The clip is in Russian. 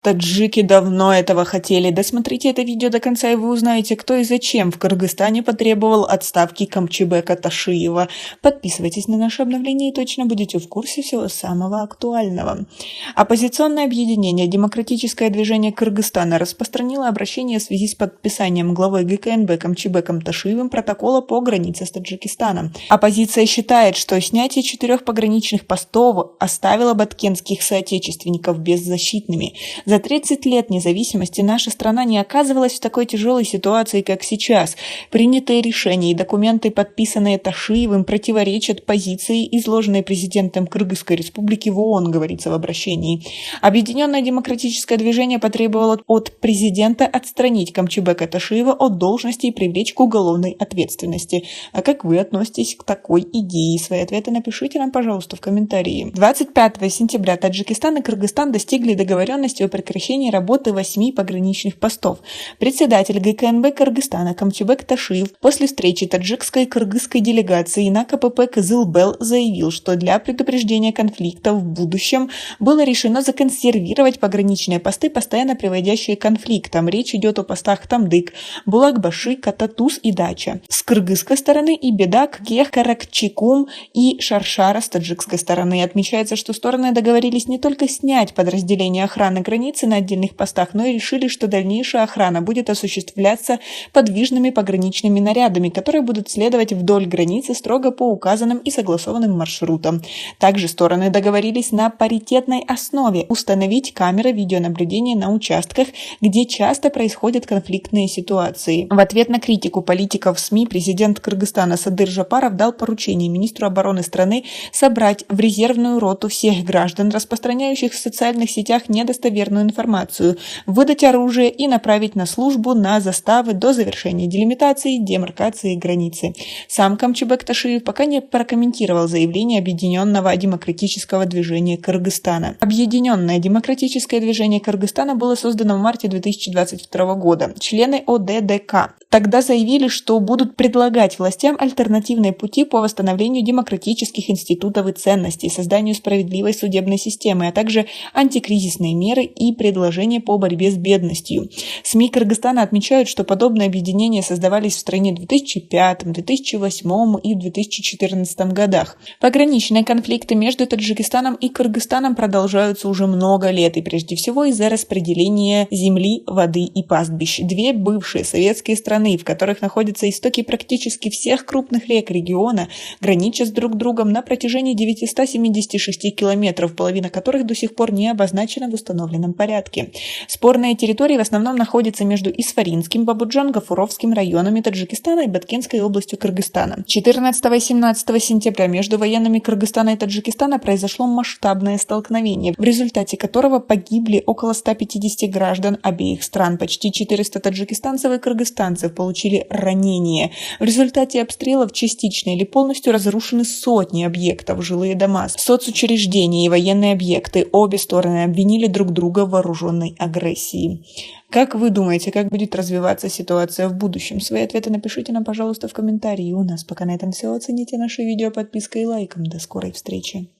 Таджики давно этого хотели. Досмотрите это видео до конца, и вы узнаете, кто и зачем в Кыргызстане потребовал отставки Камчыбека Ташиева. Подписывайтесь на наше обновление и точно будете в курсе всего самого актуального. Оппозиционное объединение «Демократическое движение Кыргызстана» распространило обращение в связи с подписанием главой ГКНБ Камчыбеком Ташиевым протокола по границе с Таджикистаном. Оппозиция считает, что снятие 4 пограничных постов оставило баткенских соотечественников беззащитными. За 30 лет независимости наша страна не оказывалась в такой тяжелой ситуации, как сейчас. Принятые решения и документы, подписанные Ташиевым, противоречат позиции, изложенной президентом Кыргызской республики в ООН, говорится в обращении. Объединенное демократическое движение потребовало от президента отстранить Камчыбека Ташиева от должности и привлечь к уголовной ответственности. А как вы относитесь к такой идее? Свои ответы напишите нам, пожалуйста, в комментарии. 25 сентября Таджикистан и Кыргызстан достигли договоренности о прекращении работы 8 пограничных постов. Председатель ГКНБ Кыргызстана Камчыбек Ташиев после встречи таджикской и кыргызской делегации на КПП Кызылбел заявил, что для предупреждения конфликтов в будущем было решено законсервировать пограничные посты, постоянно приводящие к конфликтам. Речь идет о постах Тамдык, Булакбаши, Кататуз и Дача с кыргызской стороны и Бедак, Кех, Каракчикум и Шаршара с таджикской стороны. Отмечается, что стороны договорились не только снять подразделения охраны границы на отдельных постах, но и решили, что дальнейшая охрана будет осуществляться подвижными пограничными нарядами, которые будут следовать вдоль границы строго по указанным и согласованным маршрутам. Также стороны договорились на паритетной основе установить камеры видеонаблюдения на участках, где часто происходят конфликтные ситуации. В ответ на критику политиков СМИ президент Кыргызстана Садыр Жапаров дал поручение министру обороны страны собрать в резервную роту всех граждан, распространяющих в социальных сетях недостоверную информацию, выдать оружие и направить на службу на заставы до завершения делимитации, демаркации границы. Сам Камчыбек Ташиев пока не прокомментировал заявление Объединенного демократического движения Кыргызстана. Объединенное демократическое движение Кыргызстана было создано в марте 2022 года. Члены ОДДК тогда заявили, что будут предлагать властям альтернативные пути по восстановлению демократических институтов и ценностей, созданию справедливой судебной системы, а также антикризисные меры и предложения по борьбе с бедностью. СМИ Кыргызстана отмечают, что подобные объединения создавались в стране в 2005, 2008 и в 2014 годах. Пограничные конфликты между Таджикистаном и Кыргызстаном продолжаются уже много лет, и прежде всего из-за распределения земли, воды и пастбищ. Две бывшие советские страны, в которых находятся истоки практически всех крупных рек региона, граничат с друг другом на протяжении 976 километров, половина которых до сих пор не обозначена в установленном порядке. Спорные территории в основном находятся между Исфаринским, Бабуджан-Гафуровским районами Таджикистана и Баткенской областью Кыргызстана. 14 и 17 сентября между военными Кыргызстана и Таджикистана произошло масштабное столкновение, в результате которого погибли около 150 граждан обеих стран. Почти 400 таджикистанцев и кыргызстанцев получили ранения. В результате обстрелов частично или полностью разрушены сотни объектов, жилые дома, соцучреждения и военные объекты. Обе стороны обвинили друг друга в вооруженной агрессии. Как вы думаете, как будет развиваться ситуация в будущем? Свои ответы напишите нам, пожалуйста, в комментарии. У нас пока на этом все. Оцените наше видео подпиской и лайком. До скорой встречи.